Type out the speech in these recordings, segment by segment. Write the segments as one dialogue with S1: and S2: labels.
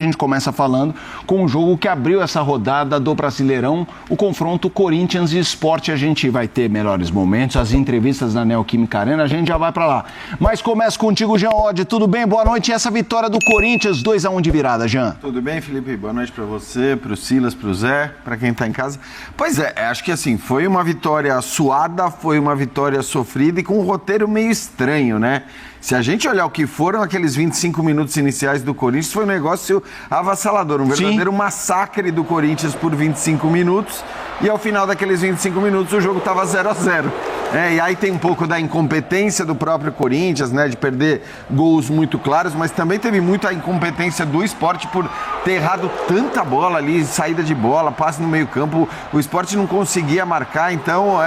S1: A gente começa falando com o jogo que abriu essa rodada do Brasileirão, o confronto Corinthians e Sport. A gente vai ter melhores momentos, as entrevistas na Neoquímica Arena, a gente já vai para lá. Mas começa contigo, Jean Oddi. Tudo bem? Boa noite. E essa vitória do Corinthians, 2-1 de virada, Jean.
S2: Tudo bem, Felipe? Boa noite para você, para o Silas, para o Zé, para quem está em casa. Pois é, acho que assim, foi uma vitória suada, foi uma vitória sofrida e com um roteiro meio estranho, né? Se a gente olhar o que foram aqueles 25 minutos iniciais do Corinthians, foi um negócio avassalador, um verdadeiro massacre do Corinthians por 25 minutos. E ao final daqueles 25 minutos o jogo estava 0-0. E aí tem um pouco da incompetência do próprio Corinthians, né, de perder gols muito claros, mas também teve muita incompetência do Sport por ter errado tanta bola ali, saída de bola, passe no meio-campo. O Sport não conseguia marcar, então,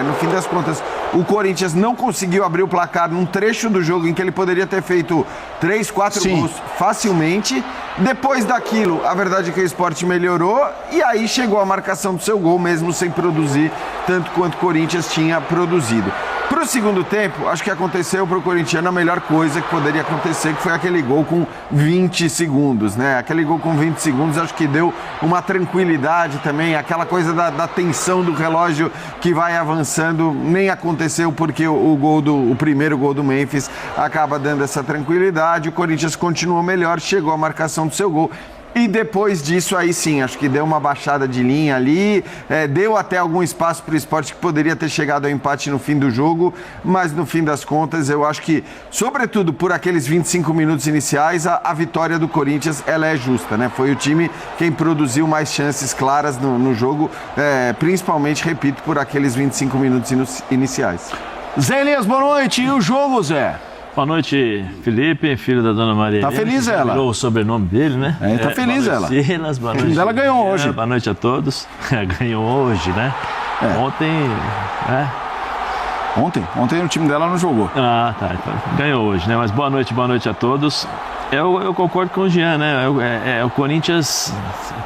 S2: no fim das contas, o Corinthians não conseguiu abrir o placar num trecho do jogo em que ele poderia ter feito 3, 4 gols facilmente. Depois daquilo, a verdade é que o Sport melhorou e aí chegou a marcação do seu gol, mesmo sem produzir tanto quanto o Corinthians tinha produzido. Para o segundo tempo, acho que aconteceu para o corintiano a melhor coisa que poderia acontecer, que foi aquele gol com 20 segundos, né? Aquele gol com 20 segundos acho que deu uma tranquilidade também, aquela coisa da tensão do relógio que vai avançando, nem aconteceu porque o primeiro gol do Memphis acaba dando essa tranquilidade, o Corinthians continuou melhor, chegou à marcação do seu gol. E depois disso, aí sim, acho que deu uma baixada de linha ali, deu até algum espaço para o Sport que poderia ter chegado ao empate no fim do jogo, mas no fim das contas, eu acho que, sobretudo por aqueles 25 minutos iniciais, a vitória do Corinthians, ela é justa, né? Foi o time quem produziu mais chances claras no jogo, principalmente, repito, por aqueles 25 minutos iniciais.
S1: Zé Elias, boa noite. E o jogo, Zé?
S3: Boa noite, Felipe, filho da dona Maria.
S1: Tá feliz ela?
S3: Virou o sobrenome dele, né?
S1: Tá feliz ela.
S3: Silas, boa noite.
S1: Ela ganhou hoje.
S3: Boa noite a todos. Ganhou hoje, né? Ontem,
S1: Ontem o time dela não jogou.
S3: Tá. Então, ganhou hoje, né? Mas boa noite a todos. Eu concordo com o Jean, né? O Corinthians,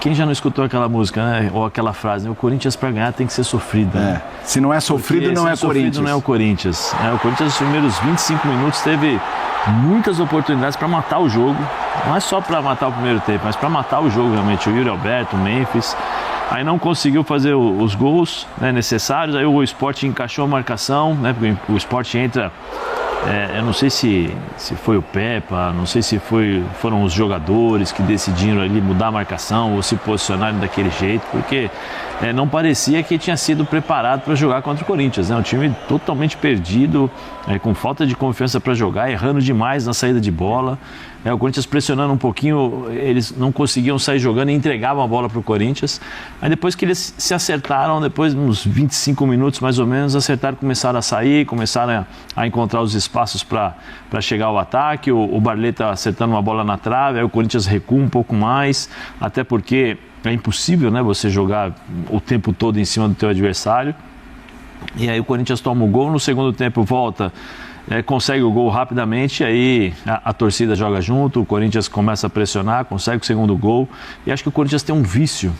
S3: quem já não escutou aquela música, né? Ou aquela frase, né? O Corinthians para ganhar tem que ser sofrido. Né?
S1: Se não é sofrido, não é Corinthians.
S3: Não é o Corinthians. O Corinthians, nos primeiros 25 minutos, teve muitas oportunidades para matar o jogo. Não é só para matar o primeiro tempo, mas para matar o jogo realmente. O Yuri Alberto, o Memphis. Aí não conseguiu fazer os gols, né, necessários. Aí o Sport encaixou a marcação, né? Porque o Sport entra. Eu não sei se foi o Pepa, não sei se foram os jogadores que decidiram ali mudar a marcação ou se posicionarem daquele jeito, porque não parecia que tinha sido preparado para jogar contra o Corinthians, né? Um time totalmente perdido, com falta de confiança para jogar, errando demais na saída de bola. O Corinthians pressionando um pouquinho, eles não conseguiam sair jogando e entregavam a bola para o Corinthians. Aí depois que eles se acertaram, depois uns 25 minutos mais ou menos, começaram a sair, começaram a encontrar os espaços para chegar ao ataque. O Barleta acertando uma bola na trave, aí o Corinthians recua um pouco mais, até porque é impossível, né, você jogar o tempo todo em cima do teu adversário. E aí o Corinthians toma o gol, no segundo tempo volta, consegue o gol rapidamente, aí a torcida joga junto, o Corinthians começa a pressionar, consegue o segundo gol. E acho que o Corinthians tem um vício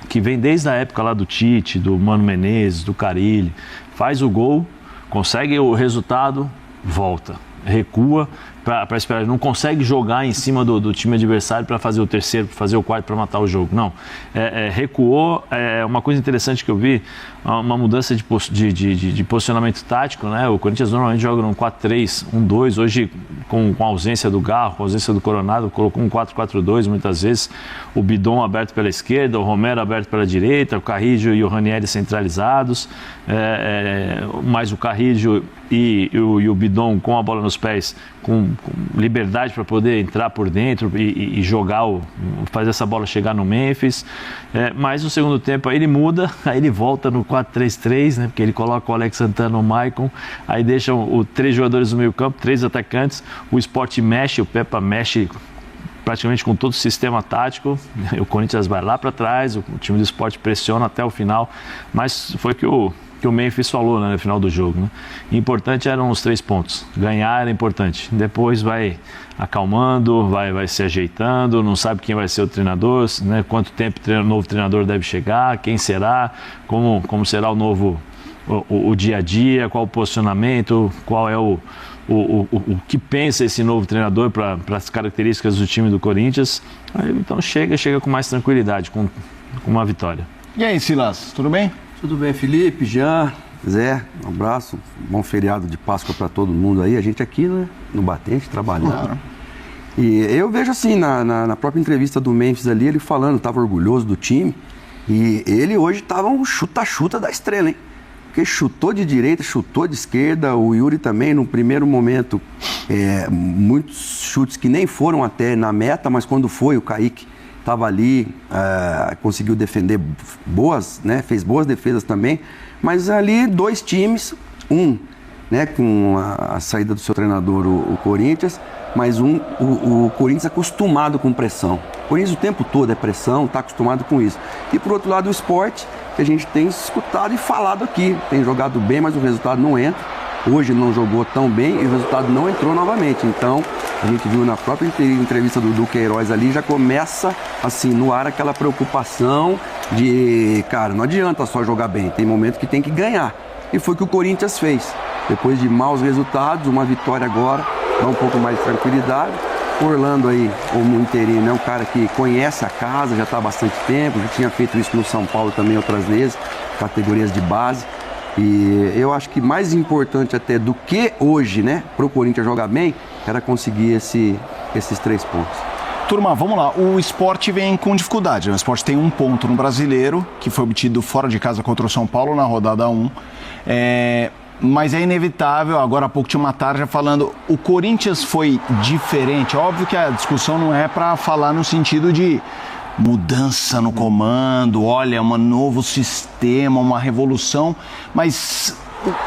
S3: que vem desde a época lá do Tite, do Mano Menezes, do Carille. Faz o gol, consegue o resultado, volta, recua para esperar. Não consegue jogar em cima do time adversário para fazer o terceiro, para fazer o quarto, para matar o jogo. Não. Recuou. Uma coisa interessante que eu vi, uma mudança de posicionamento tático, né? O Corinthians normalmente joga num 4-3-1-2. Hoje, com a ausência do Garro, com a ausência do Coronado, colocou um 4-4-2 muitas vezes. O Bidon aberto pela esquerda, o Romero aberto pela direita, o Carrillo e o Ranieri centralizados. Mais o Carrillo e o Bidon com a bola nos pés, com liberdade para poder entrar por dentro e jogar, fazer essa bola chegar no Memphis. Mas no segundo tempo aí ele muda, aí ele volta no 4-3-3, né? Porque ele coloca o Alex Santana, o Maicon, aí deixa os 3 jogadores no meio campo, 3 atacantes, o Sport mexe, o Pepa mexe praticamente com todo o sistema tático, o Corinthians vai lá para trás, o time do Sport pressiona até o final, mas foi que o Memphis falou, né, no final do jogo, né? Importante eram os 3 pontos, ganhar era importante, depois vai acalmando, vai se ajeitando, não sabe quem vai ser o treinador, né? Quanto tempo o novo treinador deve chegar, quem será, como será o novo o dia a dia, qual o posicionamento, qual é o que pensa esse novo treinador para as características do time do Corinthians. Aí, então chega com mais tranquilidade, com uma vitória.
S1: E aí, Silas, tudo bem?
S4: Tudo bem, Felipe, Jean, Zé, um abraço, bom feriado de Páscoa para todo mundo aí, a gente aqui, né, no Batente, trabalhando. Claro. E eu vejo assim, na própria entrevista do Memphis ali, ele falando, estava orgulhoso do time, e ele hoje estava um chuta-chuta da estrela, hein? Porque chutou de direita, chutou de esquerda, o Yuri também, no primeiro momento, muitos chutes que nem foram até na meta, mas quando foi, o Kaique estava ali, conseguiu defender boas, né, fez boas defesas também, mas ali 2 times, né, com a saída do seu treinador, o Corinthians, mas o Corinthians acostumado com pressão. O Corinthians o tempo todo é pressão, está acostumado com isso. E por outro lado o Sport, que a gente tem escutado e falado aqui, tem jogado bem, mas o resultado não entra. Hoje não jogou tão bem e o resultado não entrou novamente. Então, a gente viu na própria entrevista do Queiroz ali, já começa assim, no ar aquela preocupação de, cara, não adianta só jogar bem, tem momento que tem que ganhar. E foi o que o Corinthians fez. Depois de maus resultados, uma vitória agora, dá um pouco mais de tranquilidade. Orlando aí, como interino, é um cara que conhece a casa, já está há bastante tempo, já tinha feito isso no São Paulo também outras vezes, categorias de base. E eu acho que mais importante até do que hoje, né, para o Corinthians jogar bem, era conseguir esses 3 pontos.
S1: Turma, vamos lá. O Sport vem com dificuldade. O Sport tem 1 ponto no Brasileiro, que foi obtido fora de casa contra o São Paulo na rodada 1. Mas é inevitável, agora há pouco tinha uma tarja falando, o Corinthians foi diferente. Óbvio que a discussão não é para falar no sentido de mudança no comando, olha, um novo sistema, uma revolução, mas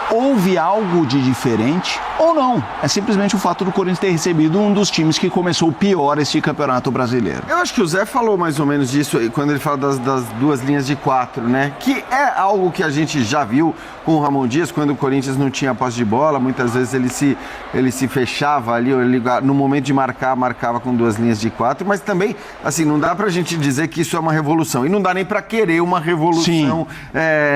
S1: houve algo de diferente ou não? É simplesmente o fato do Corinthians ter recebido um dos times que começou pior esse campeonato brasileiro.
S2: Eu acho que o Zé falou mais ou menos disso quando ele fala das 2 linhas de 4, né? Que é algo que a gente já viu com o Ramon Dias, quando o Corinthians não tinha posse de bola, muitas vezes ele se fechava ali, no momento de marcava com 2 linhas de 4, mas também, assim, não dá pra gente dizer que isso é uma revolução, e não dá nem pra querer uma revolução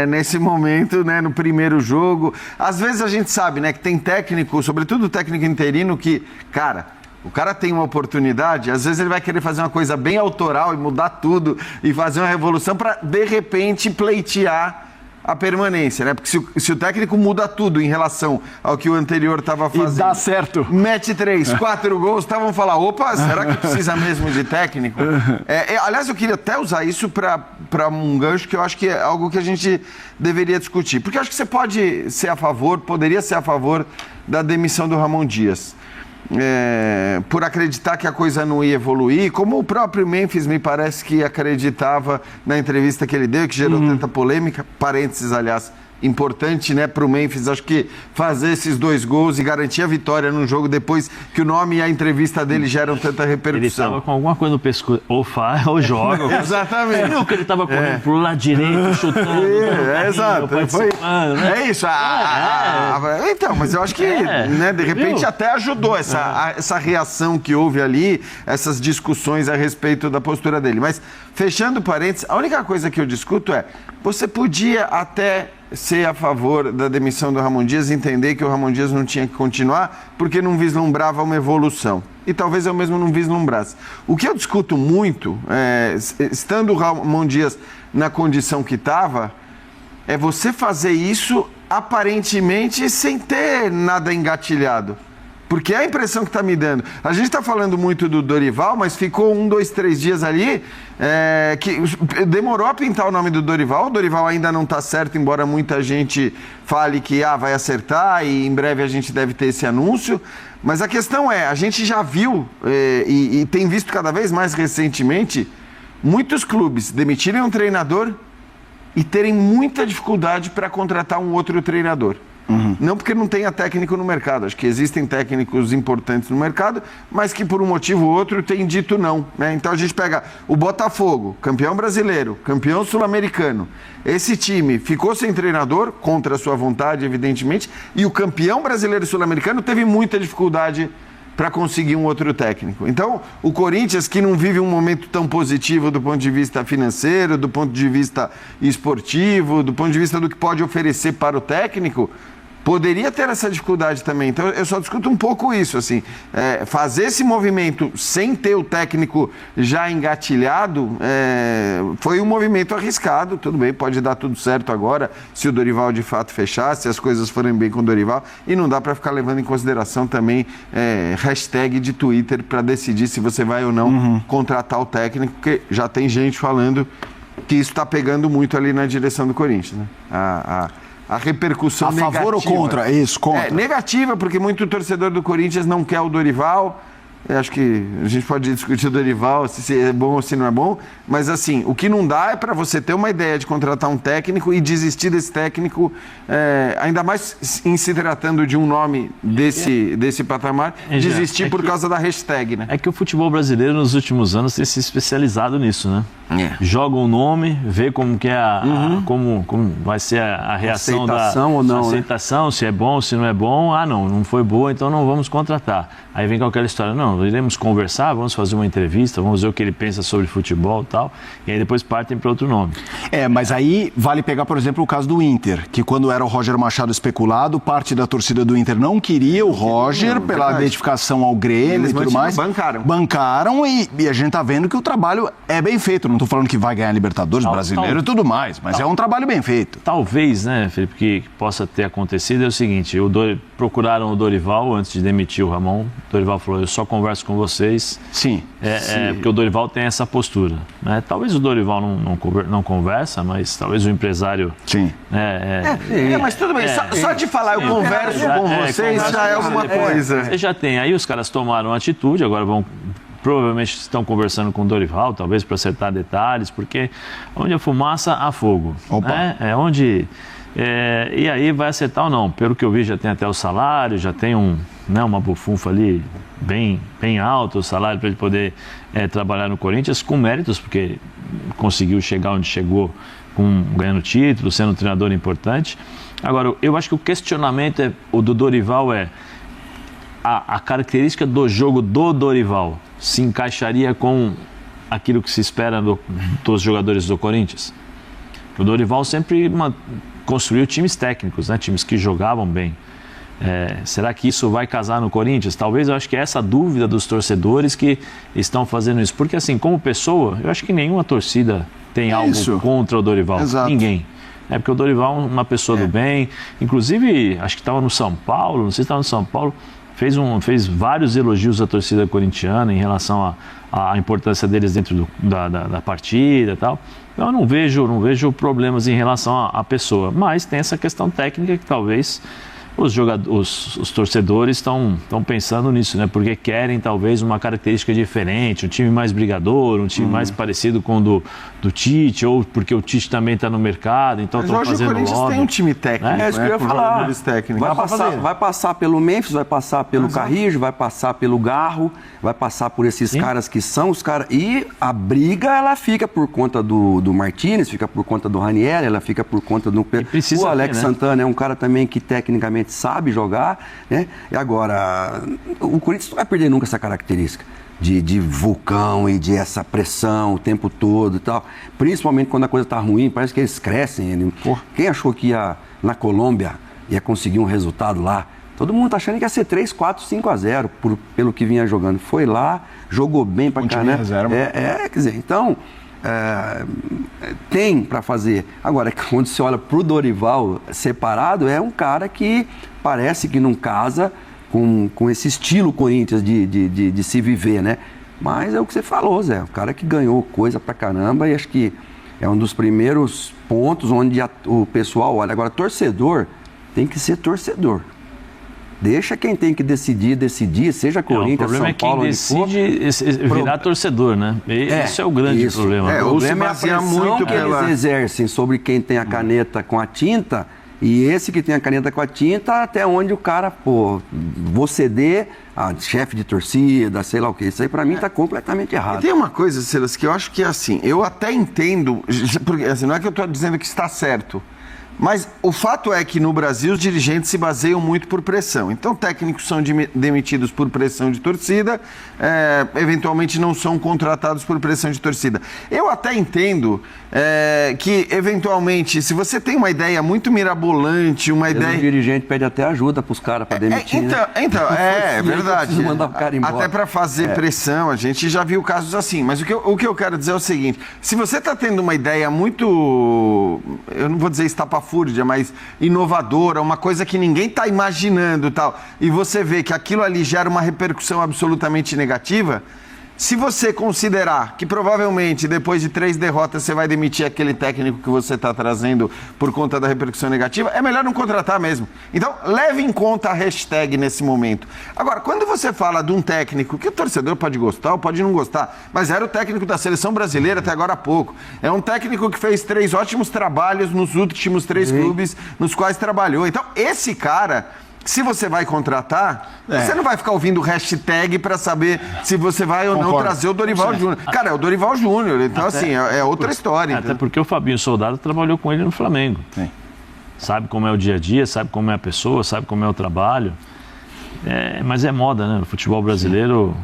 S2: nesse momento, né, no primeiro jogo. Às vezes a gente sabe, né, que tem técnico, sobretudo técnico interino, que, cara, o cara tem uma oportunidade, às vezes ele vai querer fazer uma coisa bem autoral e mudar tudo e fazer uma revolução pra, de repente, pleitear a permanência, né? Porque se o técnico muda tudo em relação ao que o anterior estava fazendo...
S1: E dá certo.
S2: Mete 3, 4 gols, vão falar, opa, será que precisa mesmo de técnico? Aliás, eu queria até usar isso para um gancho que eu acho que é algo que a gente deveria discutir. Porque eu acho que você poderia ser a favor da demissão do Ramon Dias. Por acreditar que a coisa não ia evoluir, como o próprio Memphis me parece que acreditava na entrevista que ele deu, que gerou tanta polêmica, parênteses, aliás, importante, né, para o Memphis, acho que fazer esses 2 gols e garantir a vitória num jogo depois que o nome e a entrevista dele geram tanta repercussão.
S3: Ele estava com alguma coisa no pescoço, ou faz ou joga.
S2: Exatamente.
S3: Você viu que ele estava correndo pro lado direito, chutando.
S2: Exato. Foi, né? É isso. Então, mas eu acho que, né, de repente até ajudou essa reação que houve ali, essas discussões a respeito da postura dele. Mas, fechando parênteses, a única coisa que eu discuto é, você podia até ser a favor da demissão do Ramon Dias, entender que o Ramon Dias não tinha que continuar porque não vislumbrava uma evolução. E talvez eu mesmo não vislumbrasse. O que eu discuto muito, estando o Ramon Dias na condição que estava, é você fazer isso aparentemente sem ter nada engatilhado. Porque é a impressão que está me dando. A gente está falando muito do Dorival, mas ficou 1, 2, 3 dias ali que demorou a pintar o nome do Dorival. O Dorival ainda não está certo, embora muita gente fale que vai acertar e em breve a gente deve ter esse anúncio. Mas a questão a gente já viu e tem visto cada vez mais recentemente muitos clubes demitirem um treinador e terem muita dificuldade para contratar um outro treinador. Não porque não tenha técnico no mercado, acho que existem técnicos importantes no mercado, mas que por um motivo ou outro têm dito não, né? Então a gente pega o Botafogo, campeão brasileiro, campeão sul-americano, esse time ficou sem treinador, contra a sua vontade, evidentemente, e o campeão brasileiro e sul-americano teve muita dificuldade para conseguir um outro técnico. Então, o Corinthians, que não vive um momento tão positivo do ponto de vista financeiro, do ponto de vista esportivo, do ponto de vista do que pode oferecer para o técnico, poderia ter essa dificuldade também. Então, eu só discuto um pouco isso, assim, fazer esse movimento sem ter o técnico já engatilhado, foi um movimento arriscado, tudo bem, pode dar tudo certo agora, se o Dorival de fato fechar, se as coisas forem bem com o Dorival, e não dá para ficar levando em consideração também hashtag de Twitter para decidir se você vai ou não contratar o técnico, porque já tem gente falando que isso está pegando muito ali na direção do Corinthians, né? A repercussão negativa.
S1: A favor ou contra? Isso, contra.
S2: Negativa, porque muito torcedor do Corinthians não quer o Dorival. Eu acho que a gente pode discutir o Dorival, se é bom ou se não é bom, mas assim, o que não dá é para você ter uma ideia de contratar um técnico e desistir desse técnico, ainda mais em se tratando de um nome desse patamar, desistir por causa da hashtag, né?
S3: É que o futebol brasileiro nos últimos anos tem se especializado nisso, né? Joga um nome, vê como que é como vai ser a reação
S4: aceitação ou não,
S3: aceitação, né? Se é bom, se não é bom, não foi boa, então não vamos contratar. Aí vem com aquela história, não, iremos conversar, vamos fazer uma entrevista, vamos ver o que ele pensa sobre futebol e tal, e aí depois partem para outro nome.
S1: Mas aí vale pegar, por exemplo, o caso do Inter, que quando era o Roger Machado especulado, parte da torcida do Inter não queria o Roger pela identificação ao Grêmio e tudo mais. Bancaram e a gente tá vendo que o trabalho é bem feito. Não estou falando que vai ganhar Libertadores, brasileiro e tudo mais, mas é um trabalho bem feito.
S3: Talvez, né, Felipe, que possa ter acontecido é o seguinte, procuraram o Dorival antes de demitir o Ramon. O Dorival falou, eu só converso com vocês.
S1: Sim.
S3: Porque o Dorival tem essa postura, né? Talvez o Dorival não conversa, mas talvez o empresário...
S1: Sim.
S2: Mas tudo bem, só de falar eu converso com vocês já é alguma coisa.
S3: Você já tem, aí os caras tomaram atitude, agora provavelmente estão conversando com o Dorival, talvez para acertar detalhes, porque onde a fumaça, há fogo. Né? E aí vai acertar ou não. Pelo que eu vi, já tem até o salário, já tem uma bufunfa ali bem alta, o salário para ele poder trabalhar no Corinthians com méritos, porque conseguiu chegar onde chegou, ganhando título, sendo um treinador importante. Agora, eu acho que o questionamento do Dorival a característica do jogo do Dorival se encaixaria com aquilo que se espera dos jogadores do Corinthians? O Dorival sempre construiu times técnicos, né? Times que jogavam bem. Será que isso vai casar no Corinthians? Talvez, eu acho que é essa dúvida dos torcedores que estão fazendo isso. Porque assim, como pessoa, eu acho que nenhuma torcida tem algo contra o Dorival.
S1: Exato.
S3: Ninguém. Porque o Dorival é uma pessoa do bem. Inclusive, acho que estava no São Paulo, não sei se estava no São Paulo, fez vários elogios à torcida corintiana em relação à importância deles dentro da partida e tal. Então, eu não vejo problemas em relação à pessoa, mas tem essa questão técnica que talvez os torcedores estão pensando nisso, né? Porque querem talvez uma característica diferente, um time mais brigador, um time mais parecido com o do Tite, ou porque o Tite também está no mercado, então estão fazendo lobby.
S2: Mas hoje o Corinthians tem um time técnico,
S4: isso que eu ia falar. Vai passar pelo Memphis, vai passar pelo Carrijo, vai passar pelo Garro, vai passar por esses caras que são os caras. E a briga, ela fica por conta do Martínez, fica por conta do Ranieri, ela fica por conta do... O Alex Santana é um cara também que tecnicamente sabe jogar, né? E agora, o Corinthians não vai perder nunca essa característica de vulcão e de essa pressão o tempo todo e tal. Principalmente quando a coisa tá ruim, parece que eles crescem. Quem achou que na Colômbia ia conseguir um resultado lá? Todo mundo tá achando que ia ser 3, 4, 5-0 pelo que vinha jogando. Foi lá, jogou bem pra caramba. Quer dizer, então... tem para fazer. Agora, quando você olha pro Dorival separado, é um cara que parece que não casa com esse estilo Corinthians de se viver, né? Mas é o que você falou, Zé, o cara que ganhou coisa pra caramba, e acho que é um dos primeiros pontos onde o pessoal olha. Agora, torcedor tem que ser torcedor. Deixa quem tem que decidir, seja Corinthians, São Paulo, onde for.
S3: O problema é quem decide virar torcedor, né? Esse é o grande problema.
S4: O problema é a pressão que eles exercem sobre quem tem a caneta com a tinta, e esse que tem a caneta com a tinta, até onde o cara, vou ceder a chefe de torcida, sei lá o que. Isso aí pra mim tá completamente errado.
S2: E tem uma coisa, Silas, que eu acho que é assim, eu até entendo, porque assim, não é que eu tô dizendo que está certo, Mas o fato é que no Brasil os dirigentes se baseiam muito por pressão. Então técnicos são demitidos por pressão de torcida, eventualmente não são contratados por pressão de torcida. Eu até entendo que eventualmente, se você tem uma ideia muito mirabolante, uma ideia...
S4: O dirigente pede até ajuda para os caras para demitir.
S2: É verdade.
S4: Mandar o cara embora.
S2: Até para fazer pressão, a gente já viu casos assim. Mas o que eu quero dizer é o seguinte, se você está tendo uma ideia muito, eu não vou dizer estapafúrdia, mas inovadora, uma coisa que ninguém está imaginando, tal, e você vê que aquilo ali gera uma repercussão absolutamente negativa, se você considerar que provavelmente depois de 3 derrotas você vai demitir aquele técnico que você está trazendo por conta da repercussão negativa, é melhor não contratar mesmo. Então, leve em conta a hashtag nesse momento. Agora, quando você fala de um técnico que o torcedor pode gostar ou pode não gostar, mas era o técnico da seleção brasileira até agora há pouco, é um técnico que fez 3 ótimos trabalhos nos últimos 3 clubes nos quais trabalhou. Então, esse cara... Se você vai contratar, você não vai ficar ouvindo hashtag para saber se você vai ou não trazer o Dorival Júnior. Cara, é o Dorival Júnior, então assim, é outra história.
S3: Até porque o Fabinho Soldado trabalhou com ele no Flamengo. Sim. Sabe como é o dia a dia, sabe como é a pessoa, sabe como é o trabalho. Mas é moda, né? No futebol brasileiro,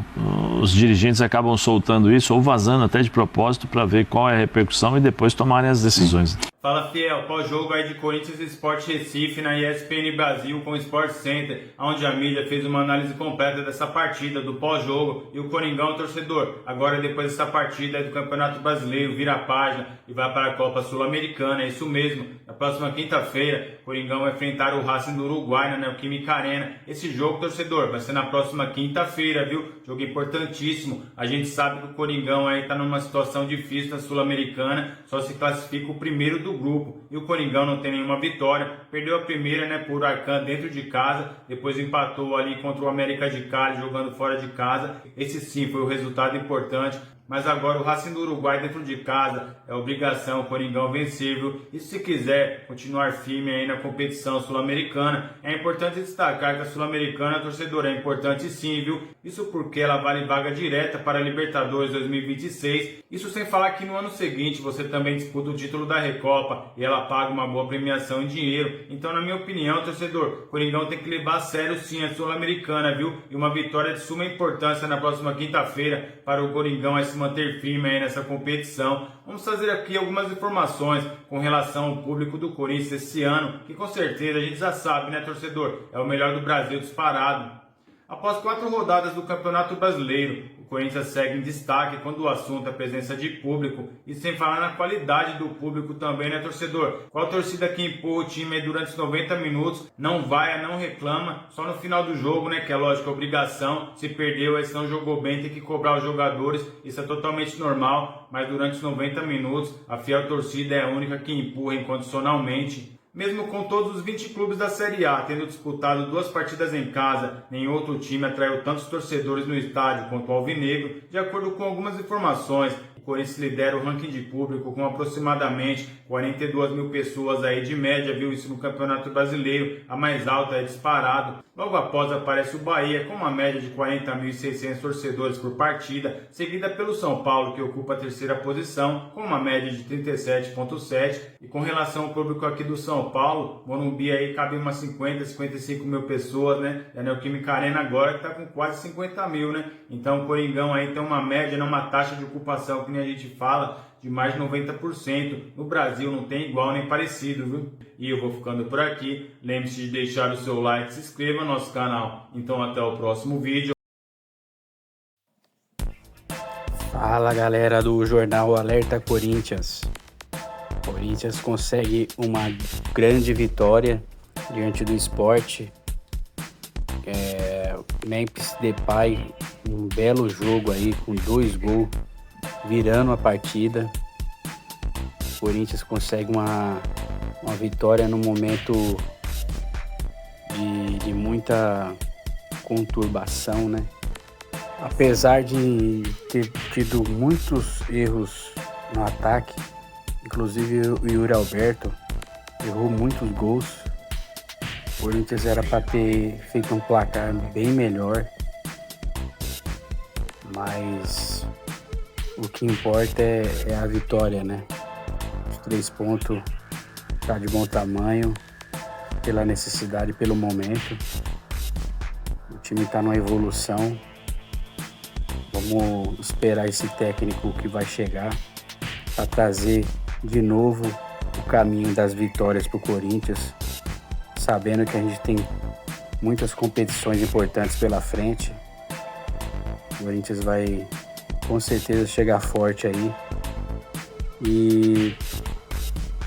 S3: os dirigentes acabam soltando isso ou vazando até de propósito para ver qual é a repercussão e depois tomarem as decisões.
S5: Fala, Fiel, pós-jogo aí de Corinthians e Sport Recife na ESPN Brasil com o Sport Center, onde a mídia fez uma análise completa dessa partida, do pós-jogo, e o Coringão, torcedor, agora depois dessa partida do Campeonato Brasileiro, vira a página e vai para a Copa Sul-Americana, é isso mesmo. Na próxima quinta-feira, o Coringão vai enfrentar o Racing do Uruguai na Neoquímica Arena. Esse jogo, torcedor, vai ser na próxima quinta-feira, viu? Jogo importantíssimo. A gente sabe que o Coringão aí tá numa situação difícil na Sul-Americana, só se classifica o primeiro do grupo, e o Coringão não tem nenhuma vitória, perdeu a primeira, né, por Huracan dentro de casa, depois empatou ali contra o América de Cali jogando fora de casa. Esse sim foi o resultado importante, mas agora o Racing do Uruguai dentro de casa é obrigação o Coringão vencer, viu? E se quiser continuar firme aí na competição sul-americana, é importante destacar que a sul-americana, torcedor, é importante sim, viu? Isso porque ela vale vaga direta para a Libertadores 2026, isso sem falar que no ano seguinte você também disputa o título da Recopa e ela paga uma boa premiação em dinheiro. Então, na minha opinião, torcedor, o Coringão tem que levar a sério sim a sul-americana, viu? E uma vitória de suma importância na próxima quinta-feira para o Coringão se manter firme aí nessa competição. Vamos fazer aqui algumas informações com relação ao público do Corinthians esse ano, que com certeza a gente já sabe, né, torcedor? É o melhor do Brasil disparado. Após 4 rodadas do Campeonato Brasileiro, o Corinthians segue em destaque quando o assunto é a presença de público, e sem falar na qualidade do público também, né, torcedor? Qual torcida que empurra o time aí durante os 90 minutos, não vai, não reclama, só no final do jogo, né, que é lógico, obrigação, se perdeu, aí se não jogou bem, tem que cobrar os jogadores, isso é totalmente normal, mas durante os 90 minutos, a fiel torcida é a única que empurra incondicionalmente. Mesmo com todos os 20 clubes da Série A tendo disputado 2 partidas em casa, nenhum outro time atraiu tantos torcedores no estádio quanto o Alvinegro. De acordo com algumas informações, o Corinthians lidera o ranking de público com aproximadamente 42 mil pessoas aí de média, viu? Isso no Campeonato Brasileiro, a mais alta é disparado. Logo após aparece o Bahia com uma média de 40.600 torcedores por partida, seguida pelo São Paulo, que ocupa a 3ª posição com uma média de 37.7. E com relação ao público aqui do São Paulo, Morumbi aí cabe umas 55 mil pessoas, né? E a Neoquímica Arena agora que está com quase 50 mil, né? Então o Coringão aí tem uma média, uma taxa de ocupação que nem a gente fala, de mais de 90%. No Brasil não tem igual nem parecido, viu? E eu vou ficando por aqui. Lembre-se de deixar o seu like, se inscreva no nosso canal. Então até o próximo vídeo.
S6: Fala, galera do Jornal Alerta Corinthians. Corinthians consegue uma grande vitória diante do Sport. Memphis Depay, um belo jogo aí com 2 gols, virando a partida. O Corinthians consegue uma vitória no momento de muita conturbação, né? Apesar de ter tido muitos erros no ataque, inclusive o Yuri Alberto errou muitos gols. O Corinthians era para ter feito um placar bem melhor, mas o que importa é a vitória, né? Os 3 pontos está de bom tamanho, pela necessidade, pelo momento. O time está numa evolução. Vamos esperar esse técnico que vai chegar para trazer de novo o caminho das vitórias para o Corinthians, sabendo que a gente tem muitas competições importantes pela frente. O Corinthians vai com certeza chegar forte aí. E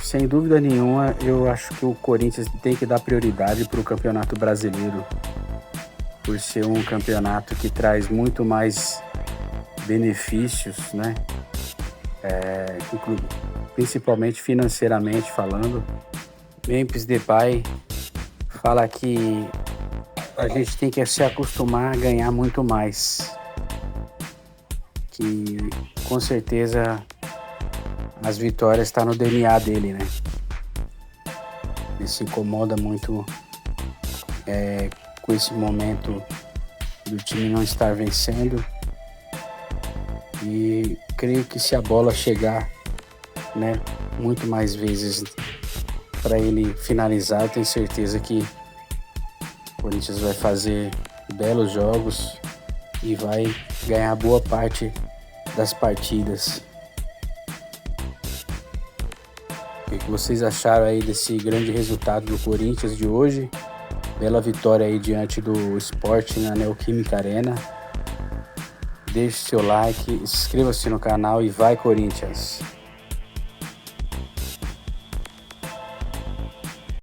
S6: sem dúvida nenhuma, eu acho que o Corinthians tem que dar prioridade para o Campeonato Brasileiro, por ser um campeonato que traz muito mais benefícios, né? Principalmente financeiramente falando. Memphis Depay fala que a gente tem que se acostumar a ganhar muito mais, que com certeza as vitórias estão no DNA dele, né? Ele se incomoda muito com esse momento do time não estar vencendo, e creio que se a bola chegar, né, muito mais vezes para ele finalizar, eu tenho certeza que o Corinthians vai fazer belos jogos e vai ganhar boa parte das partidas. O que vocês acharam aí desse grande resultado do Corinthians de hoje? Bela vitória aí diante do Sport na Neoquímica Arena. Deixe seu like, inscreva-se no canal e vai Corinthians!